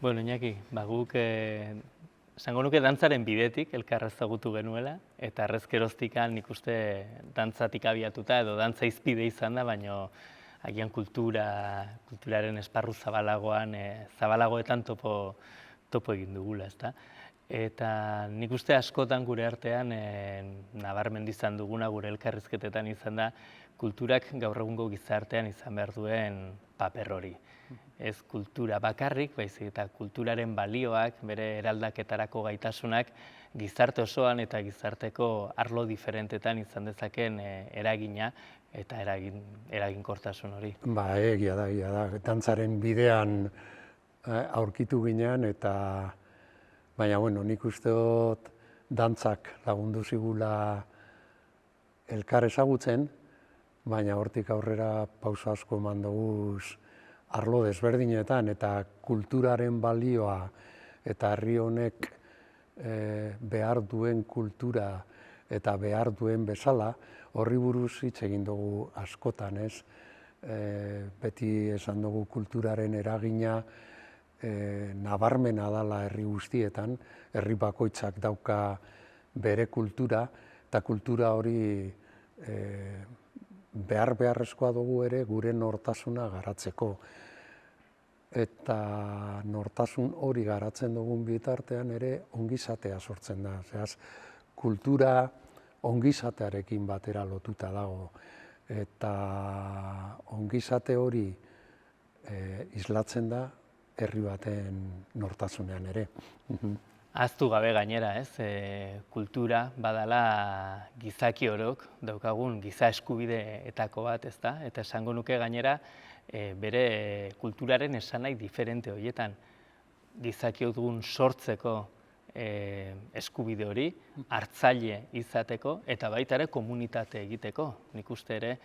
Bueno, Iñaki, guk esango nuke dantzaren bidetik elkar ezagutu genuela, eta arrezkeroztikan nik uste dantzatik abiatuta edo dantza izpide izan da, baina agian kulturaren esparru zabalagoetan topo egin dugula, ezta? Eta nik uste askotan gure artean nabarmendu izan duguna gure elkarrizketetan izan da kulturak gaur egungo gizartean izan behar duen paper hori. Ez kultura bakarrik, baizik eta kulturaren balioak, bere eraldaketarako gaitasunak gizarte osoan eta gizarteko arlo diferentetan izan dezaken eragina eta eraginkortasun hori. Ba, egia da. Dantzaren bidean aurkitu ginean eta baina, bueno, nik uste dut dantzak lagundu zigula elkar ezagutzen, baina hortik aurrera pauso asko eman doguz arlo desberdinetan eta kulturaren balioa eta herri honek behar duen kultura eta behar duen bezala horri buruz hitz egin dugu askotan, ez? Beti esan dugu kulturaren eragina nabarmena dala herri guztietan, herri bakoitzak dauka bere kultura, eta kultura hori beharrezkoa dugu ere gure nortasuna garatzeko. Eta nortasun hori garatzen dugun bitartean ere ongizatea sortzen da. Zehaz, kultura ongizatearekin batera lotuta dago. Eta ongizate hori islatzen da herri baten nortasunean ere. Ahaztu gabe gainera, ez? Kultura badala gizaki orok daukagun giza eskubideetako bat, ezta? Eta esango nuke gainera bere kulturaren esanahi diferente horietan gizakiok dugun sortzeko eskubide hori, hartzaile izateko eta baita ere komunitate egiteko. Nik uste ere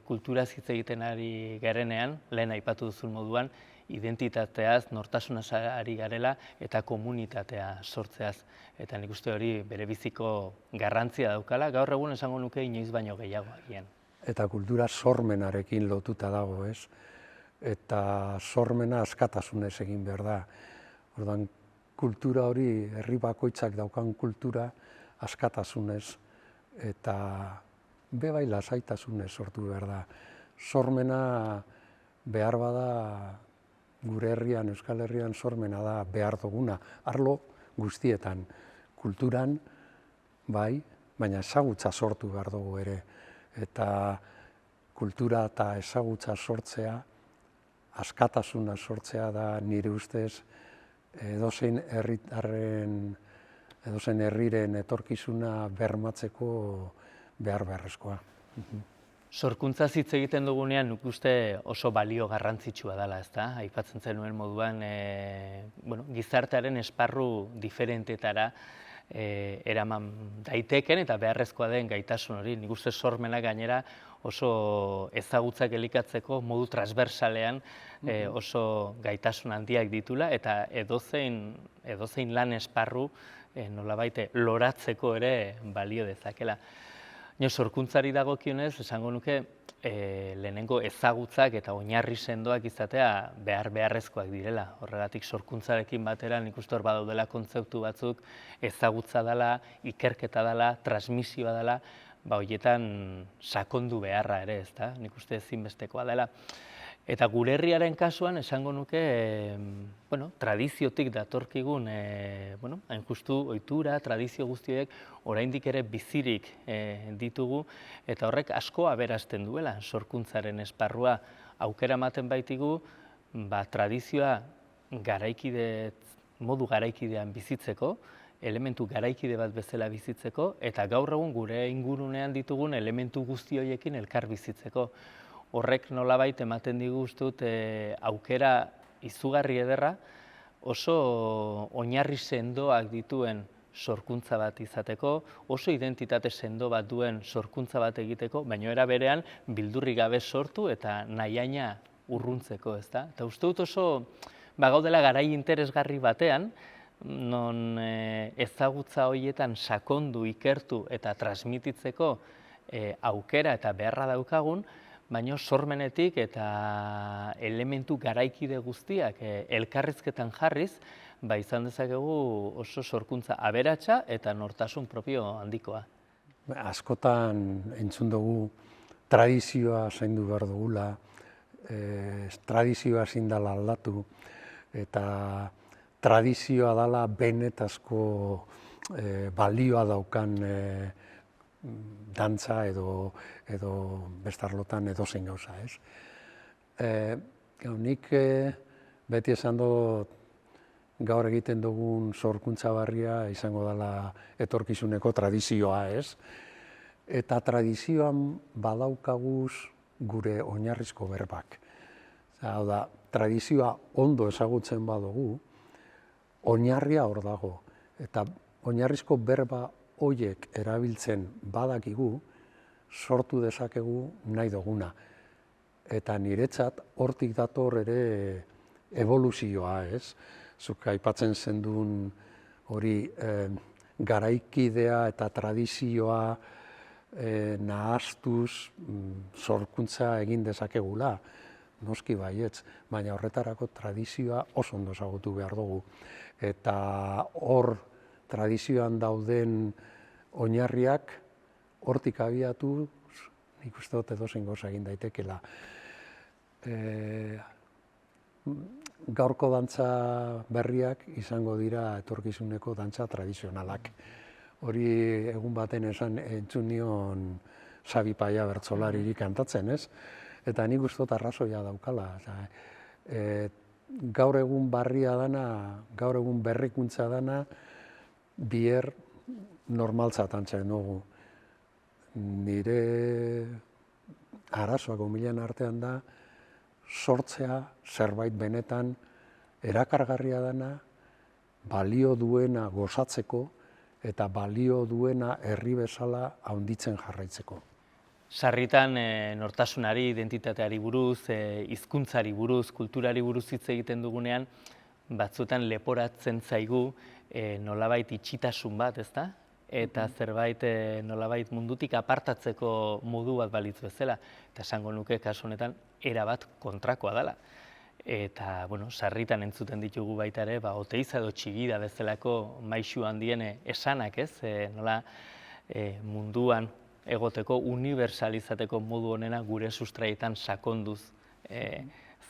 kulturaz hitz egiten ari garenean, lehen aipatu duzun moduan, identitateaz, nortasunaz ari garela eta komunitatea sortzeaz. Eta nik uste hori bere biziko garrantzia daukala, gaur egun esango nuke inoiz baino gehiago agian. Eta kultura sormenarekin lotuta dago, ez? Eta sormena askatasunez egin behar da. Orduan, kultura hori, herri bakoitzak daukan kultura askatasunez eta bai lasaitasunez sortu behar da. Sormena behar bada gure herrian, Euskal Herrian sormena da behar duguna. Arlo guztietan, kulturan, bai, baina ezagutza sortu behar dugu ere. Eta kultura eta ezagutza sortzea, askatasuna sortzea da nire ustez edozein herriren etorkizuna bermatzeko beharrezkoa. Sorkuntzaz hitz egiten dugunean nik uste oso balio garrantzitsua dela, ezta? Aipatzen zenuen moduan, gizartearen esparru diferentetara eraman daiteken eta beharrezkoa den gaitasun hori. Nik uste sormena gainera oso ezagutzak elikatzeko modu transversalean oso gaitasun handiak ditula eta edozein lan esparru nolabait loratzeko ere balio dezakela. Sorkuntzari dagokionez, esango nuke lehenengo ezagutzak eta oinarri sendoak izatea beharrezkoak direla. Horregatik sorkuntzarekin batera nik uste hor badaudela kontzeptu batzuk ezagutza dela, ikerketa dela, transmisioa dela, horietan sakondu beharra ere, ezta? Nik uste ezinbestekoa dela. Eta gure herriaren kasuan esango nuke tradiziotik datorkigun hain justu ohitura, tradizio guztiek oraindik ere bizirik ditugu eta horrek asko aberasten duela sorkuntzaren esparrua aukera ematen baitigu tradizioa modu garaikidean bizitzeko, elementu garaikide bat bezala bizitzeko eta gaur egun gure ingurunean ditugun elementu guzti horiekin elkar bizitzeko. Horrek nolabait ematen digu ustut aukera izugarri ederra oso oinarri sendoak dituen sorkuntza bat izateko, oso identitate sendo bat duen sorkuntza bat egiteko, baina era berean bildurrik gabe sortu eta nahiaina urruntzeko, ezta? Eta uste dut oso gaudela garai interesgarri batean, non ezagutza horietan sakondu, ikertu eta transmititzeko aukera eta beharra daukagun, baina sormenetik eta elementu garaikide guztiak elkarrizketan jarriz, izan dezakegu oso sorkuntza aberatsa eta nortasun propio handikoa. Askotan entzun dugu tradizioa zaindu behar dugula, tradizioa ezin dela aldatu, eta tradizioa dela benetazko balioa daukan dantza edo bestarlotan edozein gauza, ez? Nik beti esan dut gaur egiten dugun sorkuntza barria izango dela etorkizuneko tradizioa, ez? Eta tradizioan badaukaguz gure oinarrizko berbak. Hau da, tradizioa ondo ezagutzen badugu, oinarria hor dago. Eta oinarrizko berba horiek erabiltzen badakigu, sortu dezakegu nahi duguna. Eta niretzat hortik dator ere evoluzioa, ez? Zuk aipatzen zenduen hori garaikidea eta tradizioa nahastuz sorkuntza egin dezakegula, noski baietz, baina horretarako tradizioa oso ondo ezagutu behar dugu. Eta hor tradizioan dauden oinarriak hortik abiatu, nik uste dut edozein gauza egin daitekela. Gaurko dantza berriak izango dira etorkizuneko dantza tradizionalak. Hori egun baten entzun nion Xabi Paia bertsolaririk kantatzen, ez? Eta nik uste dut arrazoia daukala. Gaur egun barria dana, gaur egun berrikuntza dana, biher normaltzat antzen dugu. Nire arazoak omilen artean da, sortzea zerbait benetan erakargarria dana, balio duena gozatzeko eta balio duena herri bezala handitzen jarraitzeko. Sarritan nortasunari, identitateari buruz, hizkuntzari buruz, kulturari buruz hitz egiten dugunean, batzuetan leporatzen zaigu nolabait itxitasun bat, ezta? Eta zerbait nolabait mundutik apartatzeko modu bat balitz bezala. Eta esango nuke kasu honetan erabat kontrakoa dela. Eta, sarritan entzuten ditugu baita ere, oteiza edo txigida bezalako maisu handien esanak, ez? Nola munduan egoteko, universalizateko modu honena gure sustraietan sakonduz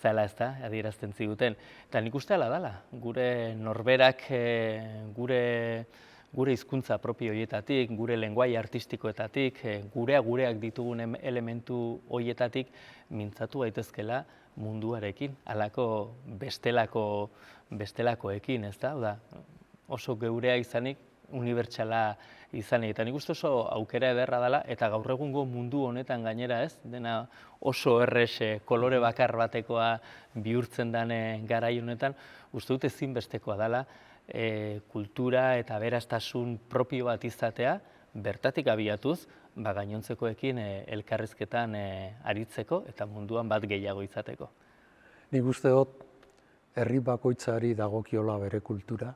zela, ez da, adierazten ziguten. Eta nik uste ala dela, gure norberak, gure hizkuntza propio horietatik, gure lenguai artistikoetatik, gureak ditugun elementu horietatik mintzatu gaitezkela munduarekin, halako bestelakoekin, ez da? Oso geurea izanik, unibertsala izanik. Eta nik uste oso aukera ederra dela, eta gaur egungo mundu honetan gainera, ez? Dena oso errez kolore bakar batekoa bihurtzen den garai honetan, uste dut ezinbestekoa dela kultura eta aberastasun propio bat izatea, bertatik abiatuz, gainontzekoekin elkarrizketan aritzeko eta munduan bat gehiago izateko. Nik uste dut herri bakoitzari dagokiola bere kultura,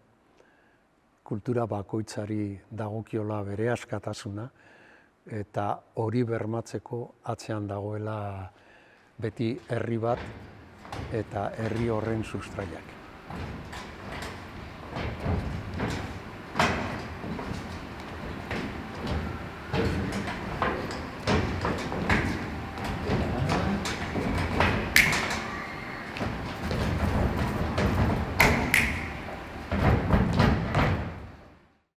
kultura bakoitzari dagokiola bere askatasuna, eta hori bermatzeko atzean dagoela beti herri bat eta herri horren sustraiak.